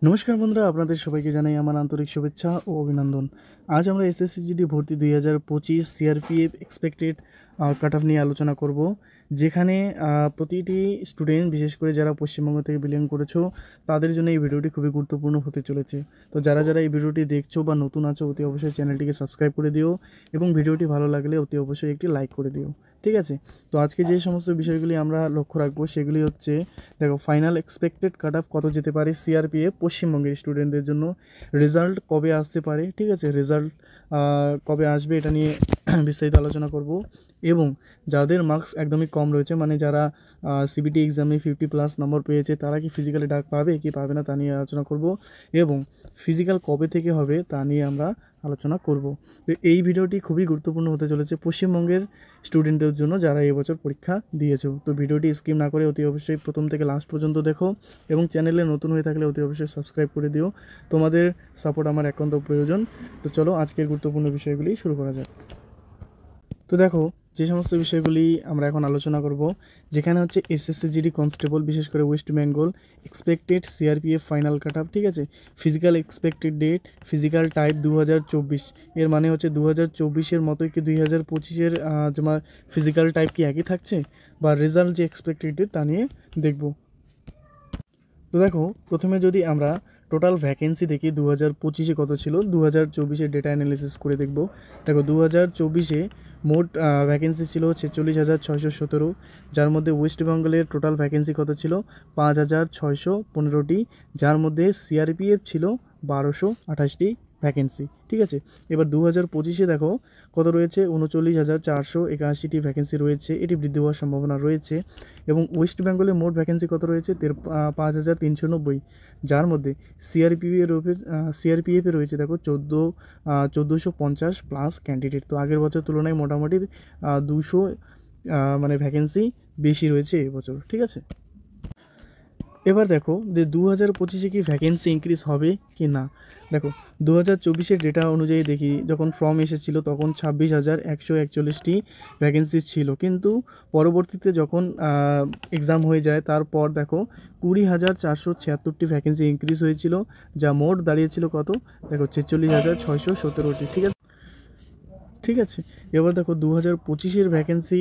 নমস্কার বন্ধুরা, আপনাদের সবাইকে জানাই আমার আন্তরিক শুভেচ্ছা ও অভিনন্দন। আজ আমরা এসএসসি জিডি ভর্তি 2025 সিআরপিএফ এক্সপেক্টেড কাট অফ নিয়ে আলোচনা করব, যেখানে প্রতিটি স্টুডেন্ট, বিশেষ করে যারা পশ্চিমবঙ্গ থেকে বিলং করেছো, তাদের জন্য এই ভিডিওটি খুবই গুরুত্বপূর্ণ হতে চলেছে। তো যারা যারা এই ভিডিওটি দেখছো বা নতুন আছো, অতি অবশ্যই চ্যানেলটিকে সাবস্ক্রাইব করে দিও এবং ভিডিওটি ভালো লাগলে অতি অবশ্যই একটি লাইক করে দিও। ঠিক আছে, তো আজকে যে সমস্ত বিষয়গুলি আমরা লক্ষ্য রাখবো সেগুলি হচ্ছে, দেখো, ফাইনাল এক্সপেক্টেড কাট অফ কত যেতে পারে সিআরপিএফ পশ্চিমবঙ্গের স্টুডেন্টদের জন্য, রেজাল্ট কবে আসতে পারে, ঠিক আছে, রেজাল্ট কবে আসবে এটা নিয়ে বিস্তারিত আলোচনা করব। এবং যাদের মার্কস একদমই কম রয়েছে, মানে যারা সিবিটি এক্সামে 50+ নম্বর পেয়েছে, তারা কি ফিজিক্যালি ডাক পাবে কি পাবে না তা নিয়ে আলোচনা করব। এবং ফিজিক্যাল কবে থেকে হবে তা নিয়ে আমরা আলোচনা করব। তো এই ভিডিওটি খুবই গুরুত্বপূর্ণ হতে চলেছে পশ্চিমবঙ্গের স্টুডেন্টদের জন্য যারা এবছর পরীক্ষা দিয়েছো। তো ভিডিওটি স্কিপ না করে অতি অবশ্যই প্রথম থেকে লাস্ট পর্যন্ত দেখো এবং চ্যানেলে নতুন হয়ে থাকলে অতি অবশ্যই সাবস্ক্রাইব করে দিও। তোমাদের সাপোর্ট আমার একান্ত প্রয়োজন। তো চলো আজকের গুরুত্বপূর্ণ বিষয়গুলি শুরু করা যাক। তো দেখো, যে সমস্ত বিষয়গুলি আমরা এখন আলোচনা করব, যেখানে হচ্ছে এসএসসি জিডি কনস্টেবল, বিশেষ করে West Bengal expected CRPF final cut off, ঠিক আছে। Physical expected date, physical type 2024, এর মানে হচ্ছে 2024-এর মতোই কি 2025-এর তোমার ফিজিক্যাল টাইপ কি একই থাকছে, বা রেজাল্ট যে এক্সপেক্টেড ডেট তা নিয়ে দেখব। তো দেখো, প্রথমে যদি আমরা টোটাল ভ্যাকেন্সি দেখি 2025-এ কত ছিল, 2024-এর ডেটা অ্যানালিসিস করে দেখব। দেখো, 2024-এ মোট ভ্যাকেন্সি ছিল 46,617, যার মধ্যে ওয়েস্ট বেঙ্গলের টোটাল ভ্যাকেন্সি কত ছিল 5,615টি, যার মধ্যে সিআরপিএফ ছিল 1228টি ভ্যাকেন্সি, ঠিক আছে। এবার 2025-এ দেখো কত রয়েছে, 39,481টি ভ্যাকেন্সি রয়েছে, এটি বৃদ্ধি হওয়ার সম্ভাবনা রয়েছে। এবং ওয়েস্ট বেঙ্গলে মোট ভ্যাকেন্সি কত রয়েছে 5,390, যার মধ্যে সিআরপিএফে রয়েছে দেখো 1,450+ ক্যান্ডিডেট। তো আগের বছর তুলনায় মোটামুটি 200 মানে ভ্যাকেন্সি বেশি রয়েছে এবছর, ঠিক আছে। এবার দেখো যে 2025-এ কি ভ্যাকেন্সি ইনক্রিজ হবে কি না। দেখো, 2024-এর ডেটা অনুযায়ী দেখি, যখন ফর্ম এসেছিলো তখন 26,141টি ভ্যাকেন্সি ছিল, কিন্তু পরবর্তীতে যখন এক্সাম হয়ে যায় তারপর দেখো 20,476টি ভ্যাকেন্সি ইনক্রিজ হয়েছিল, যা মোট দাঁড়িয়েছিল কত, দেখো 46,617টি, ঠিক আছে। ঠিক আছে, এবার দেখো 2025-এর ভ্যাকেন্সি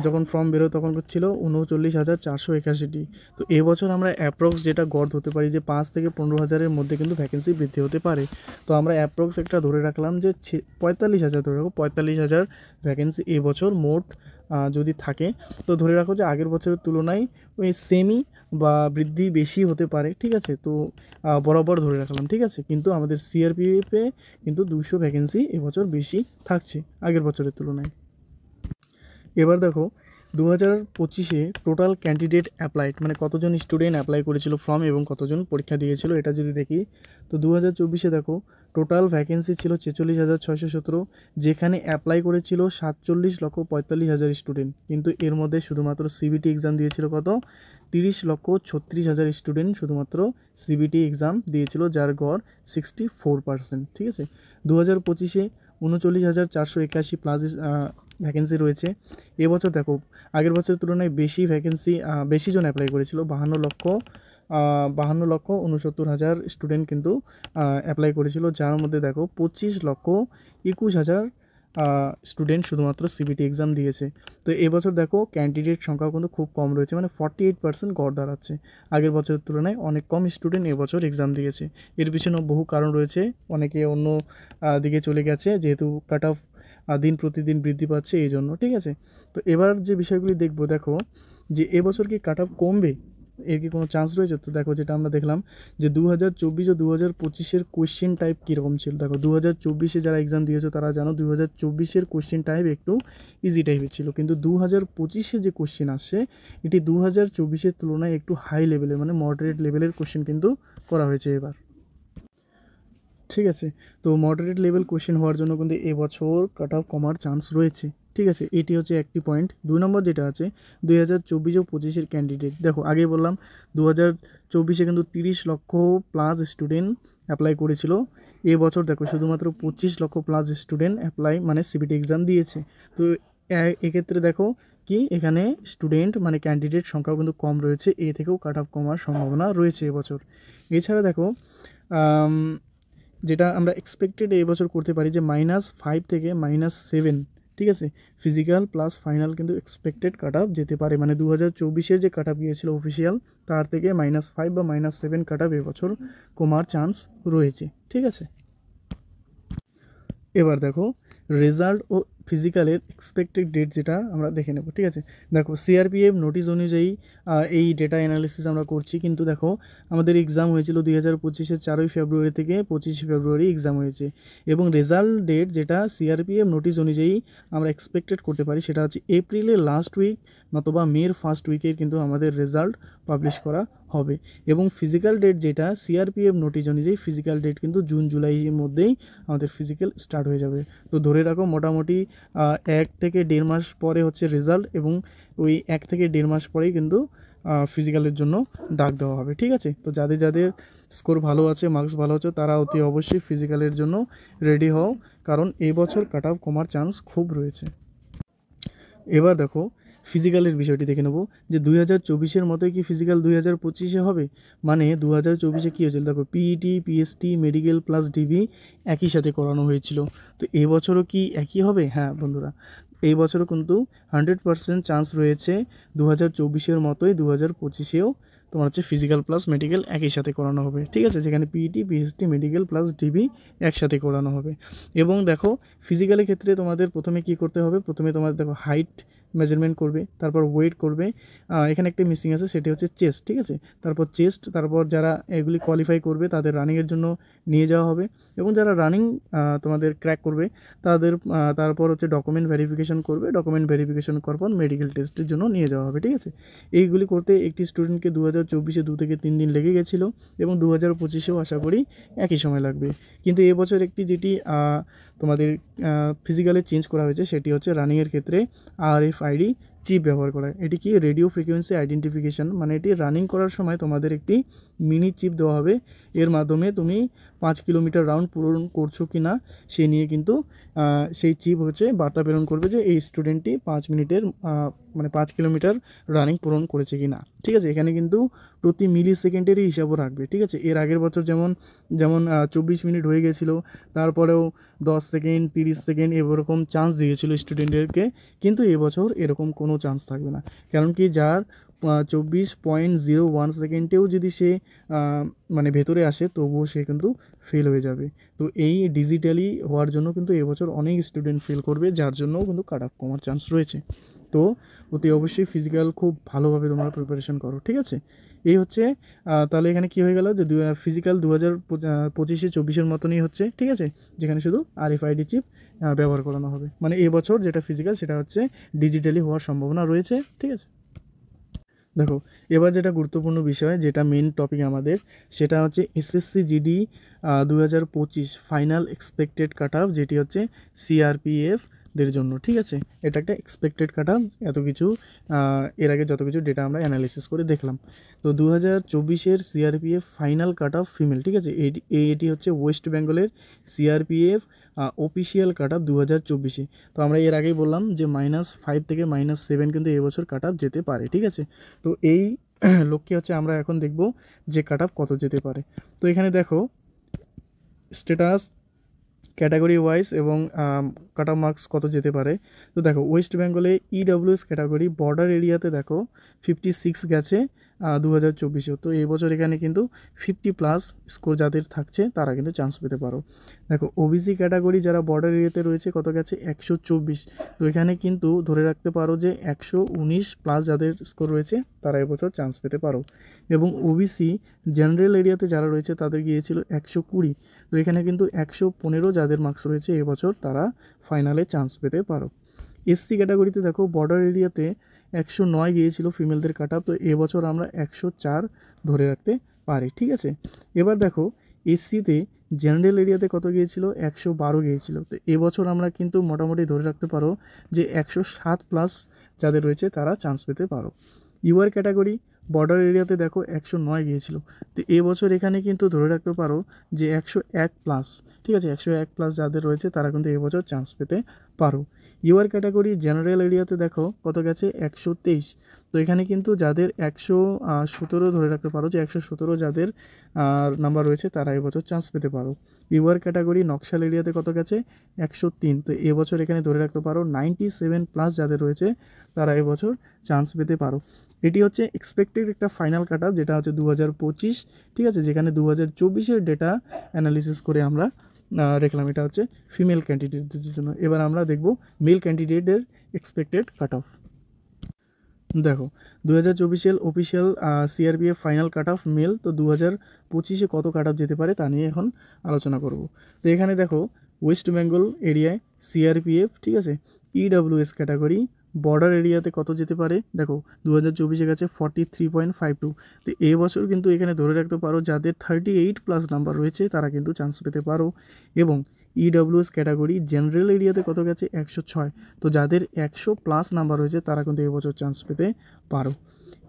যখন ফর্ম বেরোয় তখন ছিল 39,481টি। তো এবছর আমরা অ্যাপ্রক্স যেটা গড় হতে পারি যে 5 থেকে 15,000-এর মধ্যে কিন্তু ভ্যাকেন্সি বৃদ্ধি হতে পারে। তো আমরা অ্যাপ্রক্স একটা ধরে রাখলাম যে 45,000 ধরে রাখো, 45,000 ভ্যাকেন্সি এবছর মোট যদি থাকে, তো ধরে রাখো যে আগের বছরের তুলনায় ওই সেমি বা বৃদ্ধি বেশি হতে পারে, ঠিক আছে। তো বরাবর ধরে রাখলাম, ঠিক আছে, কিন্তু আমাদের সিআরপিএফে কিন্তু 200 ভ্যাকেন্সি এবছর বেশি থাকছে আগের বছরের তুলনায়। এবার দেখো, 2025-এ টোটাল ক্যান্ডিডেট অ্যাপ্লাইড, মানে কতজন স্টুডেন্ট অ্যাপ্লাই করেছিল ফর্ম এবং কতজন পরীক্ষা দিয়েছিল, এটা যদি দেখি, তো 2024-এ দেখো টোটাল ভ্যাকেন্সি ছিল 46,617, যেখানে অ্যাপ্লাই করেছিল 47,45,000 স্টুডেন্ট, কিন্তু এর মধ্যে শুধুমাত্র সিবিটি এক্সাম দিয়েছিল কত, 30,36,000 স্টুডেন্ট শুধুমাত্র সিবিটি এক্সাম দিয়েছিল, যার গড় 64%, ঠিক আছে। 2025-এ 39,481+ ভ্যাকেন্সি রয়েছে। এবছর দেখো আগের বছরের তুলনায় বেশি ভ্যাকেন্সি, বেশি জন অ্যাপ্লাই করেছিল, 52,69,000 স্টুডেন্ট কিন্তু অ্যাপ্লাই করেছিল, যার মধ্যে দেখো 25,21,000 স্টুডেন্ট শুধুমাত্র সিবিটি এক্সাম দিয়েছে। তো এবছর দেখো ক্যান্ডিডেট সংখ্যাও কিন্তু খুব কম রয়েছে, মানে 48% গড় দাঁড়াচ্ছে, আগের বছরের তুলনায় অনেক কম স্টুডেন্ট এবছর এক্সাম দিয়েছে। এর পিছনে বহু কারণ রয়েছে, অনেকে অন্য দিকে চলে গেছে, যেহেতু কাট অফ দিন প্রতিদিন বৃদ্ধি পাচ্ছে এই জন্য, ঠিক আছে। তো এবার যে বিষয়গুলি দেখবো, দেখো যে এবছর কি কাট অফ কমবে, এর কি কোনো চান্স রয়েছে। তো দেখো, যেটা আমরা দেখলাম যে 2024 ও 2025-এর কোশ্চেন টাইপ কীরকম ছিল। দেখো, 2024-এ যারা এক্সাম দিয়েছো তারা জানো 2024-এর কোশ্চেন টাইপ একটু ইজি টাইপের ছিল, কিন্তু 2025-এ যে কোশ্চেন আসছে এটি 2024-এর তুলনায় একটু হাই লেভেলের, মানে মডারেট লেভেলের কোশ্চেন কিন্তু করা হয়েছে এবার, ঠিক আছে। তো মডারেট লেভেল কোশ্চেন হওয়ার জন্য কিন্তু এবছর কাট অফ কমার চান্স রয়েছে, ঠিক আছে। এটি হচ্ছে একটি পয়েন্ট। 2 নম্বর যেটা আছে 2024 ও 25-এর ক্যান্ডিডেট, দেখো আগেই বললাম 2024-এ কিন্তু 30,00,000+ স্টুডেন্ট অ্যাপ্লাই করেছিল, এবছর দেখো শুধুমাত্র 25,00,000+ স্টুডেন্ট অ্যাপ্লাই মানে সিবিটি এক্সাম দিয়েছে। তো এক্ষেত্রে দেখো কি এখানে স্টুডেন্ট মানে ক্যান্ডিডেট সংখ্যাও কিন্তু কম রয়েছে, এ থেকেও কাট অফ কমার সম্ভাবনা রয়েছে এবছর। এছাড়া দেখো যেটা আমরা এক্সপেক্টেড এই বছর করতে পারি যে -5 থেকে -7, ঠিক আছে, ফিজিক্যাল প্লাস ফাইনাল কিন্তু এক্সপেক্টেড কাট অফ যেতে পারে, মানে 2024-এর যে কাট অফ গিয়েছিল অফিসিয়াল তার থেকে -5 বা -7 কাট অফ এবছর কমার চান্স রয়েছে, ঠিক আছে। এবার দেখো রেজাল্ট ও ফিজিক্যালের এক্সপেক্টেড ডেট যেটা আমরা দেখে নেব, ঠিক আছে। দেখো সিআরপিএফ নোটিশ অনুযায়ী এই ডেটা অ্যানালিসিস আমরা করছি, কিন্তু দেখো আমাদের এক্সাম হয়েছিল 2025-এর 4ই ফেব্রুয়ারি থেকে 25শে ফেব্রুয়ারি এক্সাম হয়েছে, এবং রেজাল্ট ডেট যেটা সিআরপিএফ নোটিশ অনুযায়ী আমরা এক্সপেক্টেড করতে পারি সেটা হচ্ছে এপ্রিলের লাস্ট উইক নতুবা মের ফার্স্ট উইকের কিন্তু আমাদের রেজাল্ট পাবলিশ করা হবে। এবং ফিজিক্যাল ডেট যেটা সিআরপিএফ নোটিশ অনুযায়ী ফিজিক্যাল ডেট কিন্তু জুন জুলাইয়ের মধ্যেই আমাদের ফিজিক্যাল স্টার্ট হয়ে যাবে। তো ধরে রাখো মোটামুটি 1 থেকে 1.5 মাস পরে হচ্ছে রেজাল্ট, এবং ওই 1 থেকে 1.5 মাস পরেই কিন্তু ফিজিক্যালের জন্য ডাক দেওয়া হবে, ঠিক আছে। তো যাদের যাদের স্কোর ভালো আছে, মার্কস ভালো আছে, তারা অতি অবশ্যই ফিজিক্যালের জন্য রেডি হও, কারণ এবছর কাট অফ কমার চান্স খুব রয়েছে। এবার দেখো ফিজিক্যালের বিষয়টি দেখে নেব যে 2024-এর মতোই কি ফিজিক্যাল 2025-এ হবে, মানে 2024-এ কী হয়েছিল দেখো PET, PST, medical plus DB একই সাথে করানো হয়েছিল, তো এবছরও কি একই হবে? হ্যাঁ বন্ধুরা, এই বছরও কিন্তু 100% চান্স রয়েছে 2024-এর মতোই 2025-এও তোমার হচ্ছে ফিজিক্যাল প্লাস মেডিকেল একই সাথে করানো হবে, ঠিক আছে, যেখানে PET, PST, medical plus DB একসাথে করানো হবে। এবং দেখো ফিজিক্যালের ক্ষেত্রে তোমাদের প্রথমে কি করতে হবে, প্রথমে তোমাদের দেখো হাইট মেজারমেন্ট করবে, তারপর ওয়েট করবে, এখানে একটা মিসিং আছে সেটি হচ্ছে চেস্ট, ঠিক আছে, তারপর চেস্ট, তারপর যারা এগুলি কোয়ালিফাই করবে তাদের রানিংয়ের জন্য নিয়ে যাওয়া হবে, এবং যারা রানিং তোমাদের ক্র্যাক করবে তাদের তারপর হচ্ছে ডকুমেন্ট ভেরিফিকেশন করবে, ডকুমেন্ট ভেরিফিকেশন করার পর মেডিকেল টেস্টের জন্য নিয়ে যাওয়া হবে, ঠিক আছে। এইগুলি করতে একটি স্টুডেন্টকে 2024-এ 2 থেকে 3 দিন লেগে গেছিলো, এবং 2025-এও আশা করি একই সময় লাগবে। কিন্তু এবছর একটি যেটি তোমাদের ফিজিক্যালে চেঞ্জ করা হয়েছে সেটি হচ্ছে রানিংয়ের ক্ষেত্রে RFID চিপ ব্যবহার করা। এটি কি রেডিও ফ্রিকোয়েন্সি আইডেন্টিফিকেশান, মানে এটি রানিং করার সময় তোমাদের একটি মিনি চিপ দেওয়া হবে, এর মাধ্যমে তুমি 5 কিলোমিটার রাউন্ড পূরণ করছো কি না সে নিয়ে কিন্তু সেই চিপ হচ্ছে বার্তা প্রেরণ করবে যে এই স্টুডেন্টটি 5 মিনিটের মানে 5 কিলোমিটার রানিং পূরণ করেছে কি না, ঠিক আছে। এখানে কিন্তু প্রতি মিলি সেকেন্ডেরই হিসাবও রাখবে, ঠিক আছে। এর আগের বছর যেমন 24 মিনিট হয়ে গেছিলো, তারপরেও 10 সেকেন্ড, 30 সেকেন্ড এরকম চান্স দিয়েছিল স্টুডেন্টদেরকে, কিন্তু এবছর এরকম কোনো চান্স থাকবে না, কারণ কি যার 24.01 সেকেন্ডেও যদি সে মানে ভেতরে আসে তবুও সে কিন্তু ফেল হয়ে যাবে। তো এই ডিজিটালি হওয়ার জন্য কিন্তু এবছর অনেক স্টুডেন্ট ফেল করবে, যার জন্যও কিন্তু কাট অফ কমার চান্স রয়েছে। তো অতি অবশ্যই ফিজিক্যাল খুব ভালোভাবে তোমরা প্রিপারেশন করো, ঠিক আছে। এই হচ্ছে তাহলে এখানে কী হয়ে গেল যে ফিজিক্যাল 2025-24-এর মতনই হচ্ছে, ঠিক আছে, যেখানে শুধু RFID চিপ ব্যবহার করানো হবে, মানে এবছর যেটা ফিজিক্যাল সেটা হচ্ছে ডিজিটালি হওয়ার সম্ভাবনা রয়েছে, ঠিক আছে। দেখো এবার যেটা গুরুত্বপূর্ণ বিষয়, যেটা মেন টপিক আমাদের, সেটা হচ্ছে SSC GD 2025 final expected cut of, যেটি হচ্ছে CRPF দের জন্য, ঠিক আছে। এটা একটা এক্সপেক্টেড কাট অফ, এত কিছু এর আগে যত কিছু ডেটা আমরা অ্যানালিসিস করে দেখলাম। তো 2024-এর CRPF final cut of female, ঠিক আছে, এটি হচ্ছে ওয়েস্ট বেঙ্গলের CRPF অফিসিয়াল কাট অফ 2024-এ। তো আমরা এর আগেই বললাম যে -5 থেকে -7 কিন্তু এবছর কাট অফ যেতে পারে, ঠিক আছে। তো এই লক্ষ্যে হচ্ছে আমরা এখন দেখব যে কাট অফ কত যেতে পারে। তো এখানে দেখো স্ট্যাটাস ক্যাটাগরি ওয়াইজ এবং কাট অফ মার্কস কত যেতে পারে। তো দেখো ওয়েস্ট বেঙ্গলে EWS ক্যাটাগরি বর্ডার এরিয়াতে দেখো 56 গেছে 2024-এও। তো এই বছর এখানে কিন্তু 50+ স্কোর যাদের থাকছে তারা কিন্তু চান্স পেতে পারো। দেখো OBC ক্যাটাগরি যারা বর্ডার এরিয়াতে রয়েছে কত গেছে 124। তো এখানে কিন্তু ধরে রাখতে পারো যে 119+ যাদের স্কোর রয়েছে তারা এবছর চান্স পেতে পারো। এবং OBC জেনারেল এরিয়াতে যারা রয়েছে তাদের গিয়েছিল 120। তো এখানে কিন্তু 115 যাদের মার্কস রয়েছে এবছর তারা ফাইনালে চান্স পেতে পারো। SC ক্যাটাগরিতে দেখো বর্ডার এরিয়াতে 109 গিয়েছিল ফিমেলদের কাট অফ, তো এবছর আমরা 104 ধরে রাখতে পারি, ঠিক আছে। এবার দেখো SCতে জেনারেল এরিয়াতে কত গিয়েছিল 112 গিয়েছিল, তো এবছর আমরা কিন্তু মোটামুটি ধরে রাখতে পারো যে 107+ যাদের রয়েছে তারা চান্স পেতে পারো। UR ক্যাটাগরি বর্ডার এরিয়াতে দেখো 109 গিয়েছিল। তো এবছর এখানে কিন্তু ধরে রাখতে পারো যে 101 প্লাস, ঠিক আছে, 101 প্লাস যাদের রয়েছে তারা কিন্তু এবছর চান্স পেতে পারো। ইউআর ক্যাটাগরি জেনারেল এরিয়াতে দেখো কত গেছে 123। তো এখানে কিন্তু যাদের 117 ধরে রাখতে পারো যে 117 যাদের নাম্বার রয়েছে তারা এবছর চান্স পেতে পারো। ইউআর ক্যাটাগরি নকশাল এরিয়াতে কত গেছে 103। তো এবছর এখানে ধরে রাখতে পারো 97 প্লাস যাদের রয়েছে তারা এবছর চান্স পেতে পারো। এটি হচ্ছে এক্সপেক্টেড একটা ফাইনাল কাট অফ, যেটা হচ্ছে 2025, ঠিক আছে, যেখানে 2024-এর ডেটা অ্যানালিসিস করে আমরা দেখলাম। এটা হচ্ছে ফিমেল ক্যান্ডিডেটদের জন্য। এবার আমরা দেখব মেল ক্যান্ডিডেটের এক্সপেক্টেড কাট অফ। দেখো 2024-এর official CRPF final cut off male. তো 2025-এ কত কাট অফ যেতে পারে তা নিয়ে এখন আলোচনা করব। তো এখানে দেখো ওয়েস্ট বেঙ্গল এরিয়ায় সিআরপিএফ, ঠিক আছে, ইডব্লিউএস ক্যাটাগরি বর্ডার এরিয়াতে কত যেতে পারে, দেখো 2024-এ গেছে 43.52। তো এবছর কিন্তু এখানে ধরে রাখতে পারো যাদের 38 প্লাস নাম্বার রয়েছে তারা কিন্তু চান্স পেতে পারো। এবং ইডব্লিউএস ক্যাটাগরি জেনারেল এরিয়াতে কত গেছে 106। তো যাদের 100 প্লাস নাম্বার রয়েছে তারা কিন্তু এবছর চান্স পেতে পারো।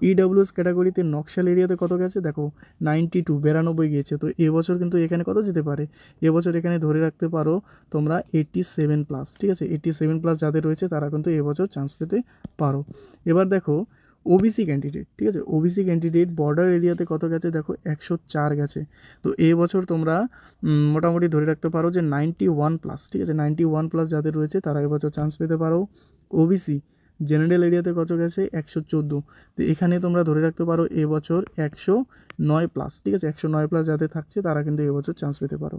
ইডব্লিউএস ক্যাটাগরিতে নকশাল এরিয়াতে কত গেছে, দেখো 92 গিয়েছে। তো এবছর কিন্তু এখানে কত যেতে পারে, এবছর এখানে ধরে রাখতে পারো তোমরা 87 প্লাস, ঠিক আছে, 87 প্লাস যাদের রয়েছে তারা কিন্তু এবছর চান্স পেতে পারো। এবার দেখো ওবিসি ক্যান্ডিডেট, ঠিক আছে, ওবিসি ক্যান্ডিডেট বর্ডার এরিয়াতে কত গেছে, দেখো 104 গেছে। তো এবছর তোমরা মোটামুটি ধরে রাখতে পারো যে 91 প্লাস, ঠিক আছে, 91 প্লাস যাদের রয়েছে তারা এবছর চান্স পেতে পারো। ওবিসি জেনারেল এরিয়াতে কত গেছে 114। তো এখানে তোমরা ধরে রাখতে পারো এবছর 109 প্লাস, ঠিক আছে, 109 প্লাস যাদের থাকছে তারা কিন্তু এবছর চান্স পেতে পারো।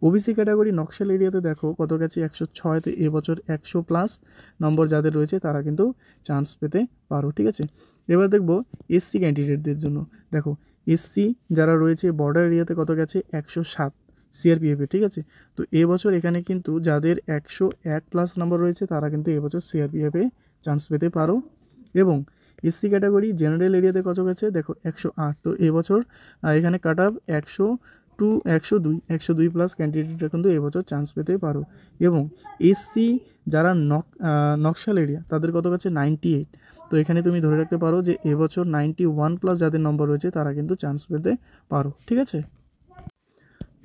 ওবিসি ক্যাটাগরি নকশাল এরিয়াতে দেখো কত গেছে 106। তো এবছর 100 প্লাস নম্বর যাদের রয়েছে তারা কিন্তু চান্স পেতে পারো, ঠিক আছে। এবার দেখবো এসসি ক্যান্ডিডেটদের জন্য। দেখো এসসি যারা রয়েছে বর্ডার এরিয়াতে কত গেছে 107 সিআরপিএফে, ঠিক আছে। তো এবছর এখানে কিন্তু যাদের 101 প্লাস নাম্বার রয়েছে তারা কিন্তু এবছর সিআরপিএফে চান্স পেতে পারো। এবং এসসি ক্যাটাগরি জেনারেল এরিয়াতে কত গেছে, দেখো 108। তো এবছর এখানে কাট অফ 102 প্লাস ক্যান্ডিডেটরা কিন্তু এবছর চান্স পেতে পারো। এবং এসসি যারা নকশাল এরিয়া তাদের কত গেছে 98। তো এখানে তুমি ধরে রাখতে পারো যে এবছর 91 প্লাস যাদের নম্বর রয়েছে তারা কিন্তু চান্স পেতে পারো, ঠিক আছে।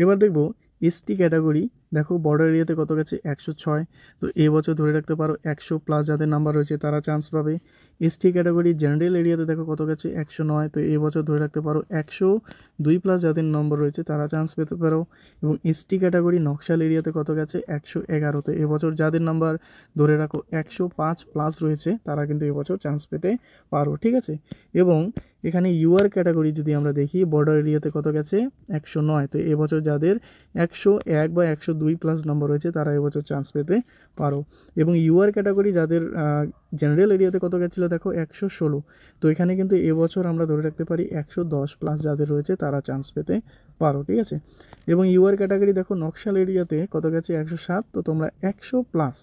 এবার দেখবো এসটি ক্যাটাগরি, দেখো বর্ডার এরিয়াতে কত গেছে 106। তো এবছর ধরে রাখতে পারো 100 প্লাস যাদের নাম্বার রয়েছে তারা চান্স পাবে। এসটি ক্যাটাগরি জেনারেল এরিয়াতে দেখো কত গেছে 109। তো এবছর ধরে রাখতে পারো 102 প্লাস যাদের নম্বর রয়েছে তারা চান্স পেতে পারো। এবং এসটি ক্যাটাগরি নকশাল এরিয়াতে কত গেছে 111। তো এবছর যাদের নাম্বার ধরে রাখো 105 প্লাস রয়েছে তারা কিন্তু এবছর চান্স পেতে পারো, ঠিক আছে। এবং এখানে ইউআর ক্যাটাগরি যদি আমরা দেখি বর্ডার এরিয়াতে কত গেছে 109। তো এবছর যাদের 101 বা 102 প্লাস নম্বর রয়েছে তারা এবছর চান্স পেতে পারো। এবং ইউআর ক্যাটাগরি যাদের জেনারেল এরিয়াতে কত গেছিলো, দেখো 116। তো এখানে কিন্তু এবছর আমরা ধরে রাখতে পারি 110 প্লাস যাদের রয়েছে তারা চান্স পেতে পারো, ঠিক আছে। এবং ইউআর ক্যাটাগরি দেখো নকশাল এরিয়াতে কত গেছে 107। তো তোমরা 100 প্লাস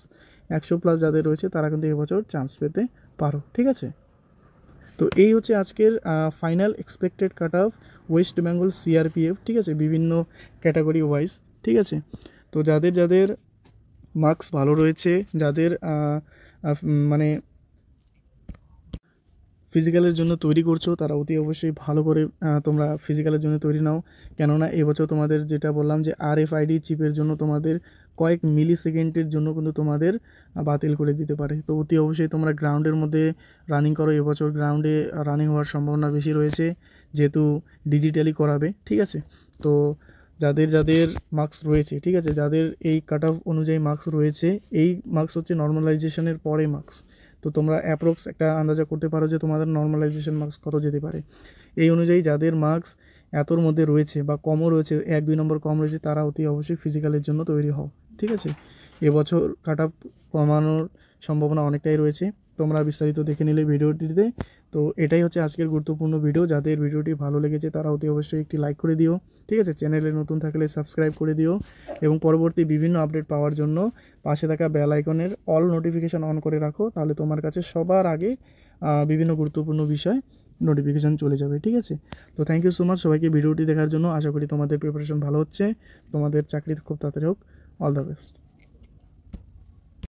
যাদের রয়েছে তারা কিন্তু এবছর চান্স পেতে পারো, ঠিক আছে। তো এই হচ্ছে আজকের final expected cut of West Bengal CRPF, ঠিক আছে, বিভিন্ন ক্যাটাগরি ওয়াইজ, ঠিক আছে। তো যাদের যাদের মার্কস ভালো রয়েছে, যাদের মানে ফিজিক্যালের জন্য তৈরি করছো তারা অতি অবশ্যই ভালো করে তোমরা ফিজিক্যালের জন্য তৈরি নাও। কেননা এবছর তোমাদের যেটা বললাম যে আরএফআইডি চিপের জন্য তোমাদের কয়েক মিলি সেকেন্ডের জন্য কিন্তু তোমাদের বাতিল করে দিতে পারে। তো অতি অবশ্যই তোমরা গ্রাউন্ডের মধ্যে রানিং করো। এবছর গ্রাউন্ডে রানিং হওয়ার সম্ভাবনা বেশি রয়েছে যেহেতু ডিজিটালি করাবে, ঠিক আছে। তো যাদের যাদের মার্কস রয়েছে, ঠিক আছে, যাদের এই কাট অফ অনুযায়ী মার্কস রয়েছে, এই মার্কস হচ্ছে নর্মালাইজেশনের পরে মার্কস। তো তোমরা অ্যাপ্রক্স একটা আন্দাজা করতে পারো যে তোমাদের নর্মালাইজেশন মার্কস কত যেতে পারে। এই অনুযায়ী যাদের মার্কস এতর মধ্যে রয়েছে বা কমও রয়েছে, 1-2 নম্বর কম রয়েছে, তারা অতি অবশ্যই ফিজিক্যালের জন্য তৈরি হও, ঠিক আছে। এবছর কাট অফ কমানোর সম্ভাবনা অনেকটাই রয়েছে, তোমরা বিস্তারিত দেখে নিলে ভিডিওটিতে। তো এটাই হচ্ছে আজকের গুরুত্বপূর্ণ ভিডিও। যাদের ভিডিওটি ভালো লেগেছে তারা অতি অবশ্যই একটি লাইক করে দিও, ঠিক আছে। চ্যানেলে নতুন থাকলে সাবস্ক্রাইব করে দিও এবং পরবর্তী বিভিন্ন আপডেট পাওয়ার জন্য পাশে থাকা বেল আইকনের অল নোটিফিকেশান অন করে রাখো, তাহলে তোমার কাছে সবার আগে বিভিন্ন গুরুত্বপূর্ণ বিষয় নোটিফিকেশান চলে যাবে, ঠিক আছে। তো থ্যাংক ইউ সো মাচ সবাইকে ভিডিওটি দেখার জন্য। আশা করি তোমাদের প্রিপারেশন ভালো হচ্ছে, তোমাদের চাকরি খুব তাড়াতাড়ি হোক। All the best.